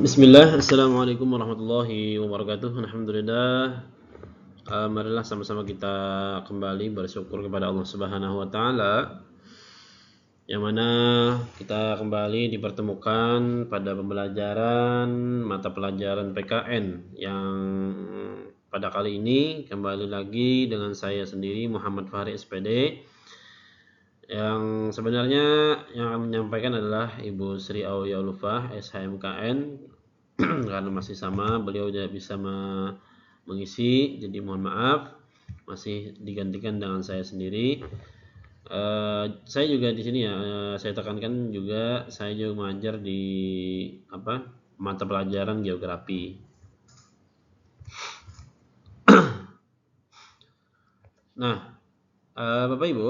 Bismillah, Assalamualaikum warahmatullahi wabarakatuh. Alhamdulillah. Marilah sama-sama kita kembali bersyukur kepada Allah Subhanahu wa taala yang mana kita kembali dipertemukan pada pembelajaran mata pelajaran PKN yang pada kali ini kembali lagi dengan saya sendiri Muhammad Fahri SPD, yang sebenarnya yang akan menyampaikan adalah Ibu Sri Aulia Ulufah SHMKN. Karena masih sama, beliau tidak bisa mengisi, jadi mohon maaf, masih digantikan dengan saya sendiri. Saya juga di sini ya, saya tekankan juga, saya juga mengajar di mata pelajaran geografi. Nah, Bapak Ibu,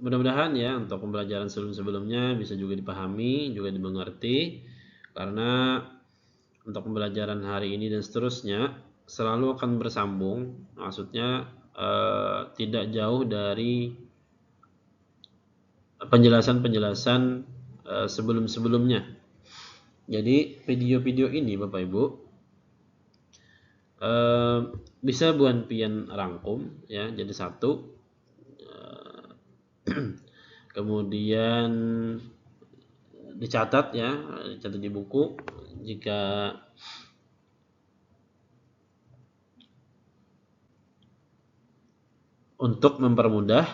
mudah-mudahan ya untuk pembelajaran sebelum-sebelumnya bisa juga dipahami, juga dimengerti, karena untuk pembelajaran hari ini dan seterusnya selalu akan bersambung, maksudnya tidak jauh dari penjelasan-penjelasan sebelum-sebelumnya. Jadi video-video ini Bapak Ibu bisa buan pian rangkum ya jadi satu, kemudian dicatat ya, dicatat di buku. Jika untuk mempermudah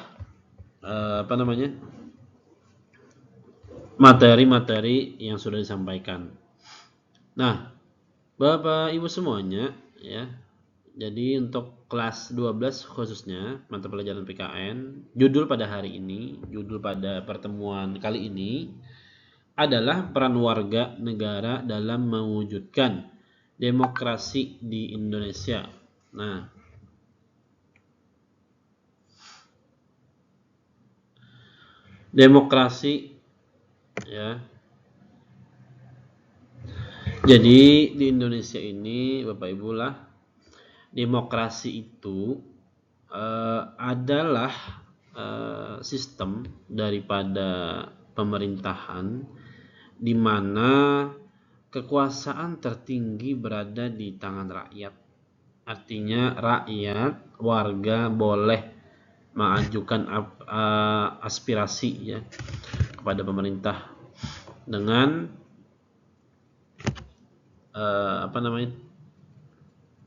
materi-materi yang sudah disampaikan. Nah, Bapak Ibu semuanya ya. Jadi untuk kelas 12 khususnya mata pelajaran PKN, judul pada hari ini, judul pada pertemuan kali ini adalah peran warga negara dalam mewujudkan demokrasi di Indonesia. Nah, demokrasi ya. Jadi di Indonesia ini Bapak Ibu lah, demokrasi itu adalah sistem daripada pemerintahan di mana kekuasaan tertinggi berada di tangan rakyat. Artinya rakyat, warga boleh mengajukan aspirasi ya kepada pemerintah dengan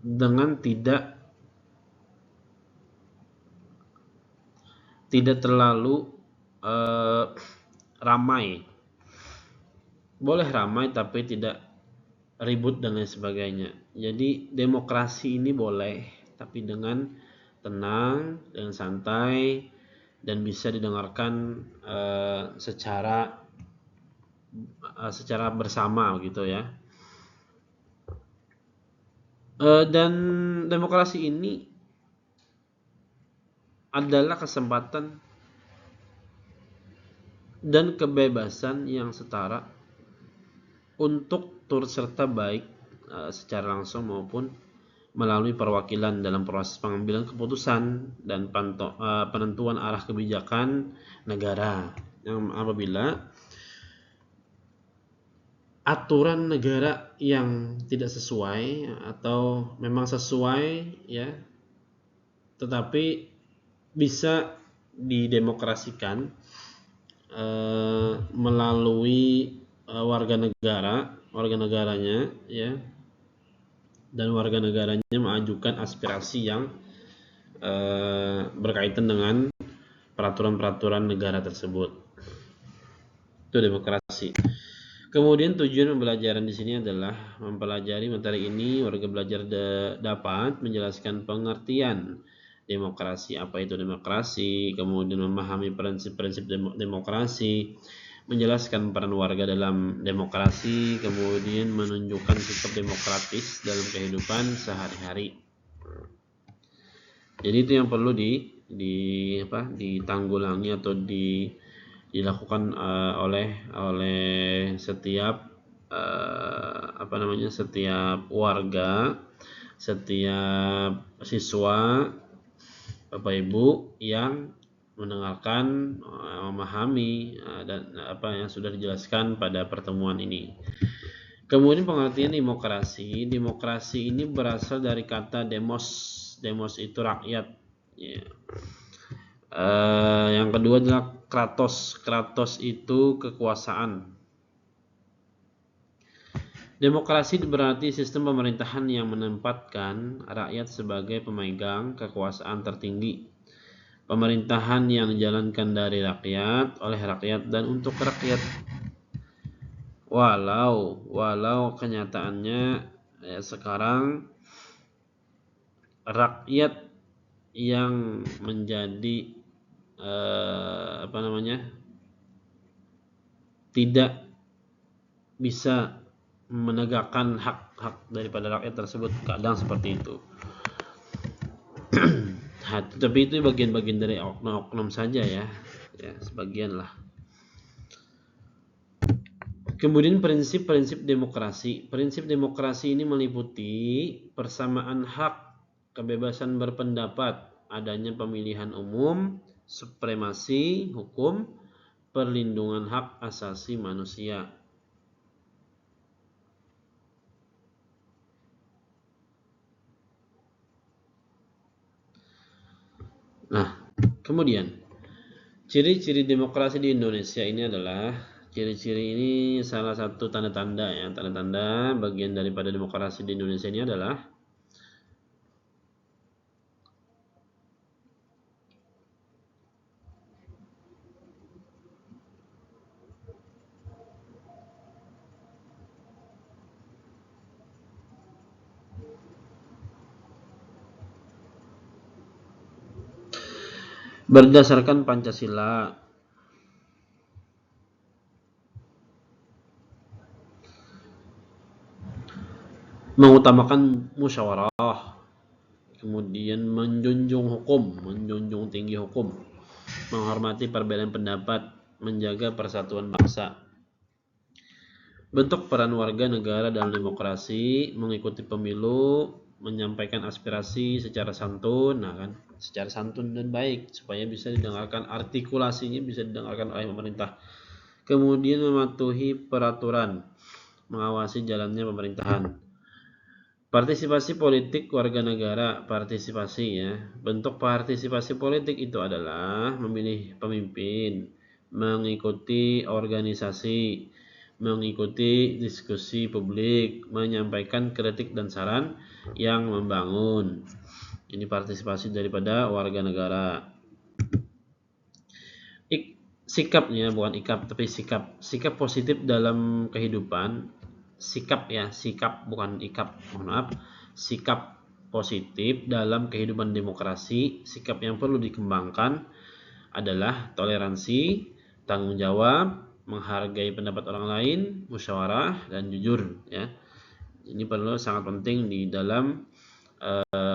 dengan tidak terlalu ramai. Boleh ramai tapi tidak ribut dan lain sebagainya. Jadi demokrasi ini boleh tapi dengan tenang, dengan santai, dan bisa didengarkan secara bersama gitu ya. Dan demokrasi ini adalah kesempatan dan kebebasan yang setara untuk turut serta baik secara langsung maupun melalui perwakilan dalam proses pengambilan keputusan dan penentuan arah kebijakan negara. Yang apabila aturan negara yang tidak sesuai atau memang sesuai ya, tetapi bisa didemokrasikan melalui warga negaranya ya, dan warga negaranya mengajukan aspirasi yang berkaitan dengan peraturan-peraturan negara tersebut. Itu demokrasi. Kemudian tujuan pembelajaran di sini adalah mempelajari materi ini, warga belajar dapat menjelaskan pengertian demokrasi, apa itu demokrasi, kemudian memahami prinsip-prinsip demokrasi, menjelaskan peran warga dalam demokrasi, kemudian menunjukkan sikap demokratis dalam kehidupan sehari-hari. Jadi itu yang perlu ditanggulangi atau dilakukan oleh setiap setiap warga, setiap siswa, Bapak Ibu yang mendengarkan, memahami dan apa yang sudah dijelaskan pada pertemuan ini. Kemudian pengertian demokrasi. Demokrasi ini berasal dari kata demos. Demos itu rakyat. Ya. Yang kedua adalah kratos. Kratos itu kekuasaan. Demokrasi berarti sistem pemerintahan yang menempatkan rakyat sebagai pemegang kekuasaan tertinggi. Pemerintahan yang dijalankan dari rakyat, oleh rakyat, dan untuk rakyat. Walau kenyataannya sekarang rakyat yang menjadi tidak bisa menegakkan hak-hak daripada rakyat tersebut, kadang seperti itu. Tapi itu bagian-bagian dari oknum-oknum saja ya, sebagian lah. Kemudian prinsip-prinsip demokrasi. Prinsip demokrasi ini meliputi persamaan hak, kebebasan berpendapat, adanya pemilihan umum, supremasi hukum, perlindungan hak asasi manusia. Nah, kemudian ciri-ciri demokrasi di Indonesia ini adalah, ciri-ciri ini salah satu tanda-tanda ya, tanda-tanda bagian daripada demokrasi di Indonesia ini adalah berdasarkan Pancasila, mengutamakan musyawarah, kemudian menjunjung hukum, menjunjung tinggi hukum, menghormati perbedaan pendapat, menjaga persatuan bangsa. Bentuk peran warga negara dalam demokrasi, mengikuti pemilu, menyampaikan aspirasi secara santun, secara santun dan baik supaya bisa didengarkan, artikulasinya bisa didengarkan oleh pemerintah. Kemudian mematuhi peraturan, mengawasi jalannya pemerintahan. Partisipasi politik warga negara, partisipasi ya. Bentuk partisipasi politik itu adalah memilih pemimpin, mengikuti organisasi, mengikuti diskusi publik, menyampaikan kritik dan saran yang membangun. Ini partisipasi daripada warga negara. Sikapnya bukan ikap, tapi sikap positif dalam kehidupan. Sikap bukan ikap, mohon maaf. Sikap positif dalam kehidupan demokrasi. Sikap yang perlu dikembangkan adalah toleransi, tanggung jawab, menghargai pendapat orang lain, musyawarah, dan jujur ya. Ini sangat penting di dalam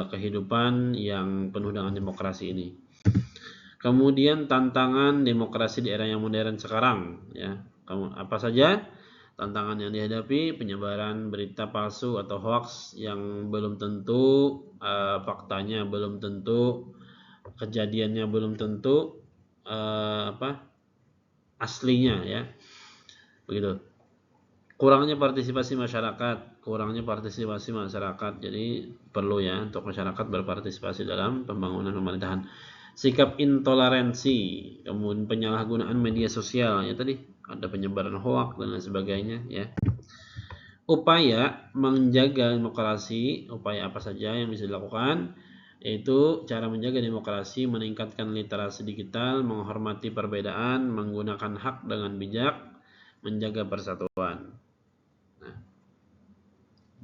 kehidupan yang penuh dengan demokrasi ini. Kemudian tantangan demokrasi di era yang modern sekarang ya. Apa saja tantangan yang dihadapi? Penyebaran berita palsu atau hoax yang belum tentu faktanya, belum tentu kejadiannya, belum tentu aslinya ya. Begitu. Kurangnya partisipasi masyarakat, jadi perlu ya untuk masyarakat berpartisipasi dalam pembangunan pemerintahan. Sikap intoleransi, kemudian penyalahgunaan media sosial ya, tadi ada penyebaran hoaks dan lain sebagainya ya. Upaya menjaga demokrasi, upaya apa saja yang bisa dilakukan, yaitu cara menjaga demokrasi, meningkatkan literasi digital, menghormati perbedaan, menggunakan hak dengan bijak, menjaga persatuan.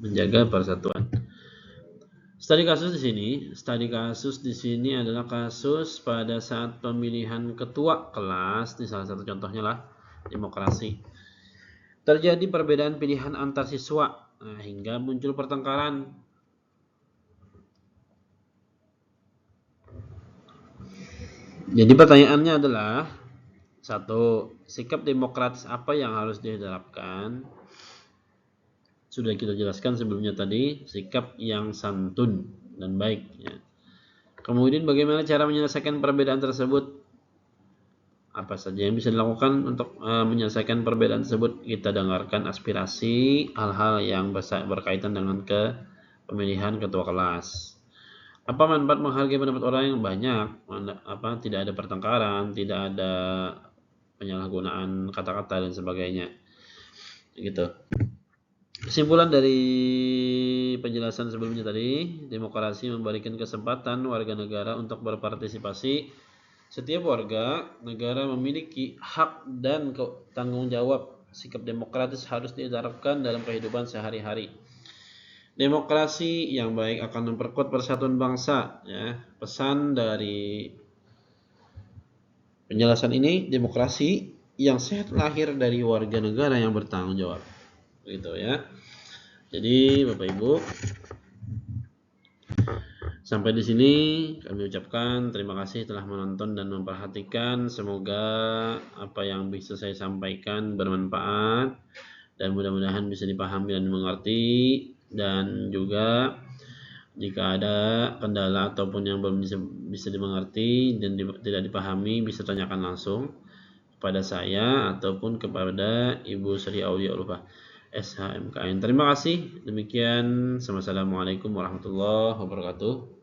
Menjaga persatuan. Studi kasus di sini adalah kasus pada saat pemilihan ketua kelas, ini salah satu contohnya lah demokrasi. Terjadi perbedaan pilihan antar siswa hingga muncul pertengkaran. Jadi pertanyaannya adalah, satu, sikap demokratis apa yang harus diterapkan? Sudah kita jelaskan sebelumnya tadi, sikap yang santun dan baik ya. Kemudian bagaimana cara menyelesaikan perbedaan tersebut? Apa saja yang bisa dilakukan untuk menyelesaikan perbedaan tersebut? Kita dengarkan aspirasi hal-hal yang berkaitan dengan pemilihan ketua kelas. Apa manfaat menghargai pendapat orang yang banyak? Tidak ada pertengkaran, tidak ada penyalahgunaan kata-kata dan sebagainya. Gitu. Kesimpulan dari penjelasan sebelumnya tadi, demokrasi memberikan kesempatan warga negara untuk berpartisipasi. Setiap warga negara memiliki hak dan tanggung jawab. Sikap demokratis harus diterapkan dalam kehidupan sehari-hari. Demokrasi yang baik akan memperkuat persatuan bangsa. Ya. Pesan dari penjelasan ini, demokrasi yang sehat lahir dari warga negara yang bertanggung jawab. Gitu ya. Jadi Bapak Ibu, sampai di sini kami ucapkan terima kasih telah menonton dan memperhatikan. Semoga apa yang bisa saya sampaikan bermanfaat dan mudah-mudahan bisa dipahami dan dimengerti. Dan juga jika ada kendala ataupun yang belum bisa dimengerti dan tidak dipahami, bisa tanyakan langsung kepada saya ataupun kepada Ibu Sri Aulia Ulfa SHMKN. Terima kasih. Demikian. Assalamualaikum warahmatullahi wabarakatuh.